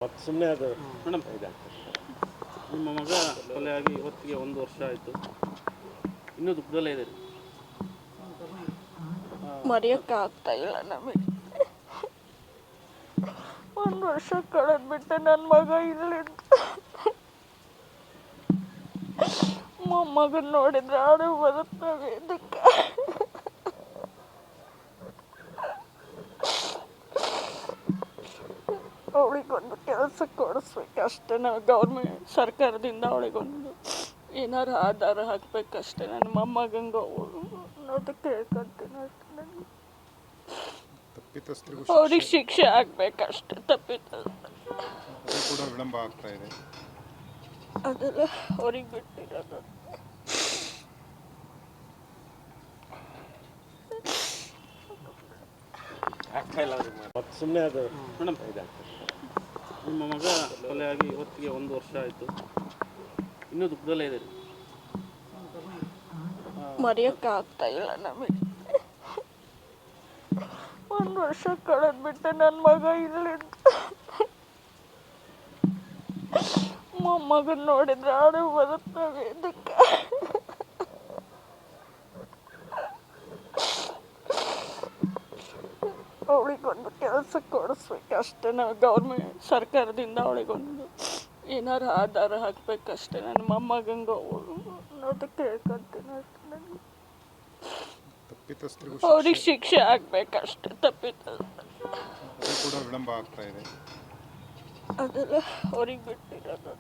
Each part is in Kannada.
ಮತ್ತೆ ಸುಮ್ಮನೆ ಅದು ಮೇಡಮ್ ಇದಾಗ್ತದೆ. ನಿಮ್ಮ ಮಗ ಕೊಲೆಯಾಗಿ ಇವತ್ತಿಗೆ 1 ವರ್ಷ ಆಯಿತು, ಇನ್ನೂ ದುಃಖದಲ್ಲೇ ಇದೆ. ಮರೆಯೋಕ್ಕಾಗ್ತಾ ಇಲ್ಲ ನಮಗೆ. 1 ವರ್ಷ ಕಳೆದ್ಬಿಟ್ಟೆ ನನ್ನ ಮಗ ಇಲ್ಲಿಂದ. ಮೊಮ್ಮಗನ್ ನೋಡಿದ್ರೆ ಅದು ಬರುತ್ತವೆ ಇದಕ್ಕೆ. ಅವಳಿಗೊಂದು ಕೆಲಸ ಕೊಡಿಸ್ಬೇಕಷ್ಟೇ. ನಾವು ಗೌರ್ಮೆಂಟ್ ಸರ್ಕಾರದಿಂದ ಅವಳಿಗೊಂದು ಏನಾರು ಆಧಾರ ಹಾಕಬೇಕಷ್ಟೇ. ನನ್ನ ಮೊಮ್ಮಗಂಗೆ ಅನ್ನೋದು ಕೇಳ್ಕೊತೀನಿ ಅಷ್ಟೇ. ನನಗೆ ಅವ್ರಿಗೆ ಶಿಕ್ಷೆ ಆಗ್ಬೇಕಷ್ಟೆ. ಅದು ಕೂಡ ವಿಳಂಬ ಆಗ್ತಾ ಇದೆ. ಅದೆಲ್ಲ ಅವ್ರಿಗೆ ಬಿಟ್ಟಿರೋದು. ಆಗ್ತಾ ಇಲ್ಲ ಅವ್ರಿಗೆ ಮತ್ತೆ ಸುಮ್ಮನೆ ಅದು ಮೇಡಮ್ ಇದಾಗ್ತದೆ. ನಿಮ್ಮ ಮಗ ಕೊಲೆಯಾಗಿ ಇವತ್ತಿಗೆ 1 ವರ್ಷ ಆಯಿತು, ಇನ್ನೂ ದುಃಖದಲ್ಲೇ ಇದೆ. ಮರೆಯೋಕ್ಕಾಗ್ತಾ ಇಲ್ಲ ನಮಗೆ. 1 ವರ್ಷ ಕಳೆದ್ಬಿಟ್ಟೆ ನನ್ನ ಮಗ ಇಲ್ಲಿಂದ. ಮೊಮ್ಮಗನ್ ನೋಡಿದ್ರೆ ಅದು ಬರುತ್ತವೆ ಇದಕ್ಕೆ. ಅವಳಿಗೊಂದು ಕೆಲಸ ಕೊಡಿಸ್ಬೇಕಷ್ಟೇ. ನಾವು ಗೌರ್ಮೆಂಟ್ ಸರ್ಕಾರದಿಂದ ಅವಳಿಗೊಂದು ಏನಾರು ಆಧಾರ ಹಾಕಬೇಕಷ್ಟೇ. ನನ್ನ ಮೊಮ್ಮಗಂಗೆ ಅನ್ನೋದು ಕೇಳ್ಕೊತೀನಿ ಅಷ್ಟೇ. ನನಗೆ ಅವ್ರಿಗೆ ಶಿಕ್ಷೆ ಆಗ್ಬೇಕಷ್ಟೆ. ಅದು ಕೂಡ ವಿಳಂಬ ಆಗ್ತಾ ಇದೆ. ಅದೆಲ್ಲ ಅವ್ರಿಗೆ ಬಿಟ್ಟಿರೋದು.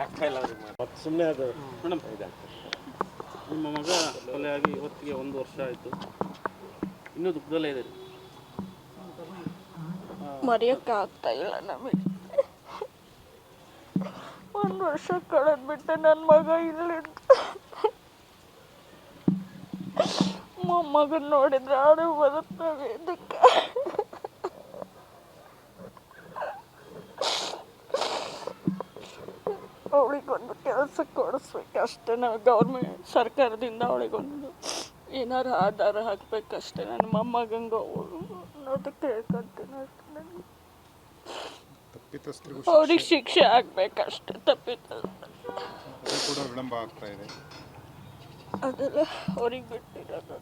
ಆಗ್ತಾ ಇಲ್ಲ ಅವ್ರಿಗೆ ಮತ್ತೆ ಸುಮ್ಮನೆ ಅದು ಮೇಡಮ್ ಇದಾಗ್ತದೆ. ನಿಮ್ಮ ಮಗ ಕೊಲೆಯಾಗಿ ಇವತ್ತಿಗೆ 1 ವರ್ಷ ಆಯಿತು, ಇನ್ನೂ ದುಃಖದಲ್ಲೇ ಇದೆ. ಮರೆಯೋಕ್ಕಾಗ್ತಾ ಇಲ್ಲ ನಮಗೆ. 1 ವರ್ಷ ಕಳೆದ್ಬಿಟ್ಟೆ ನನ್ನ ಮಗ ಇಲ್ಲಿಂದ. ಮೊಮ್ಮಗನ್ ನೋಡಿದ್ರೆ ಅದು ಬರುತ್ತವೆ ಇದಕ್ಕೆ. ಅವಳಿಗೊಂದು ಕೆಲಸ ಕೊಡಿಸ್ಬೇಕಷ್ಟೇ. ನಾವು ಗೌರ್ಮೆಂಟ್ ಸರ್ಕಾರದಿಂದ ಅವಳಿಗೊಂದು ಏನಾರು ಆಧಾರ ಹಾಕಬೇಕಷ್ಟೇ. ನನ್ನ ಮೊಮ್ಮಗಂಗೆ ಅನ್ನೋದು ಕೇಳ್ಕೊತೀನಿ ಅಷ್ಟೇ. ನನಗೆ ಅವ್ರಿಗೆ ಶಿಕ್ಷೆ ಆಗ್ಬೇಕಷ್ಟೆ. ಅದು ಕೂಡ ವಿಳಂಬ ಆಗ್ತಾ ಇದೆ. ಅದೆಲ್ಲ ಅವ್ರಿಗೆ ಬಿಟ್ಟಿರೋದು.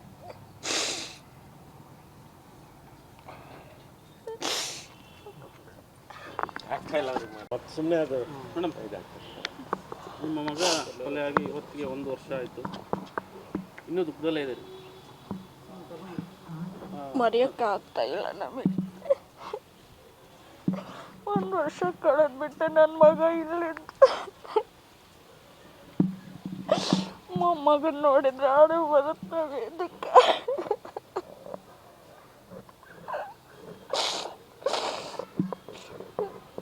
ಆಗ್ತಾ ಇಲ್ಲ ಅವ್ರಿಗೆ ಮತ್ತೆ ಸುಮ್ಮನೆ ಅದು ಮೇಡಮ್ ಇದಾಗ್ತದೆ. ನಿಮ್ಮ ಮಗ ಕೊಲೆಯಾಗಿ ಇವತ್ತಿಗೆ 1 ವರ್ಷ ಆಯಿತು, ಇನ್ನೂ ದುಃಖದಲ್ಲೇ ಇದೆ. ಮರೆಯೋಕ್ಕಾಗ್ತಾ ಇಲ್ಲ ನಮಗೆ. 1 ವರ್ಷ ಕಳೆದ್ಬಿಟ್ಟೆ ನನ್ನ ಮಗ ಇಲ್ಲಿಂದ. ಮೊಮ್ಮಗನ್ ನೋಡಿದ್ರೆ ಅದು ಬರುತ್ತವೆ ಇದಕ್ಕೆ.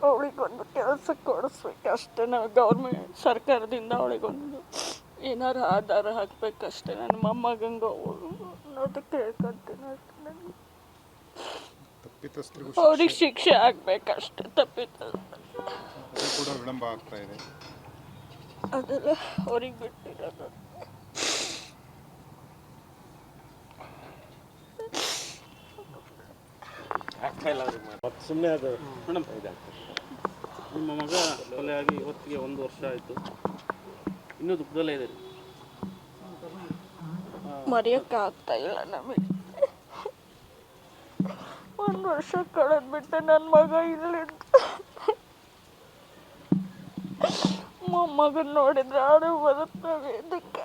ಅವಳಿಗೊಂದು ಕೆಲಸ ಕೊಡಿಸ್ಬೇಕಷ್ಟೇ. ನಾವು ಗೌರ್ಮೆಂಟ್ ಸರ್ಕಾರದಿಂದ ಅವಳಿಗೊಂದು ಏನಾರು ಆಧಾರ ಹಾಕಬೇಕಷ್ಟೇ. ನನ್ನ ಮೊಮ್ಮಗಂಗೆ ಅನ್ನೋದು ಕೇಳ್ಕೊತೀನಿ ಅಷ್ಟೇ. ನನಗೆ ಅವ್ರಿಗೆ ಶಿಕ್ಷೆ ಆಗ್ಬೇಕಷ್ಟೆ. ಅದು ಕೂಡ ವಿಳಂಬ ಆಗ್ತಾ ಇದೆ. ಅದೆಲ್ಲ ಅವ್ರಿಗೆ ಬಿಟ್ಟಿರೋದು. ಆಗ್ತಾ ಇಲ್ಲ ಅವ್ರಿಗೆ ಮತ್ತೆ ಸುಮ್ಮನೆ ಅದು ಮೇಡಮ್ ಇದಾಗ್ತದೆ. ನಿಮ್ಮ ಮಗ ಕೊಲೆಯಾಗಿ ಇವತ್ತಿಗೆ 1 ವರ್ಷ ಆಯಿತು, ಇನ್ನೂ ದುಃಖದಲ್ಲೇ ಇದೆ. ಮರೆಯೋಕ್ಕಾಗ್ತಾ ಇಲ್ಲ ನಮಗೆ. 1 ವರ್ಷ ಕಳೆದ್ಬಿಟ್ಟೆ ನನ್ನ ಮಗ ಇಲ್ಲಿಂದ. ಮೊಮ್ಮಗನ್ ನೋಡಿದ್ರೆ ಅದು ಬರುತ್ತವೆ ಇದಕ್ಕೆ.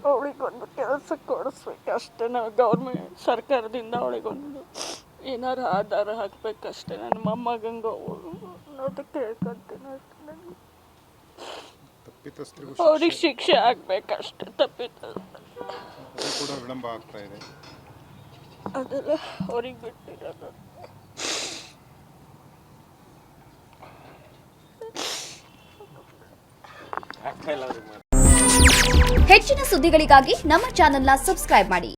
ಅವಳಿಗೊಂದು ಕೆಲಸ ಕೊಡಿಸ್ಬೇಕಷ್ಟೇ. ನಾವು ಗೌರ್ಮೆಂಟ್ ಸರ್ಕಾರದಿಂದ ಅವಳಿಗೊಂದು ಏನಾರು ಆಧಾರ ಹಾಕಬೇಕಷ್ಟೇ. ನನ್ನ ಮೊಮ್ಮಗಂಗೆ ಅನ್ನೋದು ಕೇಳ್ಕೊತೀನಿ ಅಷ್ಟೇ. ನನಗೆ ಅವ್ರಿಗೆ ಶಿಕ್ಷೆ ಆಗ್ಬೇಕಷ್ಟೆ. ಅದು ಕೂಡ ವಿಳಂಬ ಆಗ್ತಾ ಇದೆ. ಅದೆಲ್ಲ ಅವ್ರಿಗೆ ಬಿಟ್ಟಿರೋದು. ಆಗ್ತಾ ಇಲ್ಲ ಅವ್ರಿಗೆ ಹೆಚ್ಚಿನ ಸುದ್ದಿಗಳಿಗಾಗಿ ನಮ್ಮ ಚಾನೆಲ್ನ ಸಬ್ಸ್ಕ್ರೈಬ್ ಮಾಡಿ.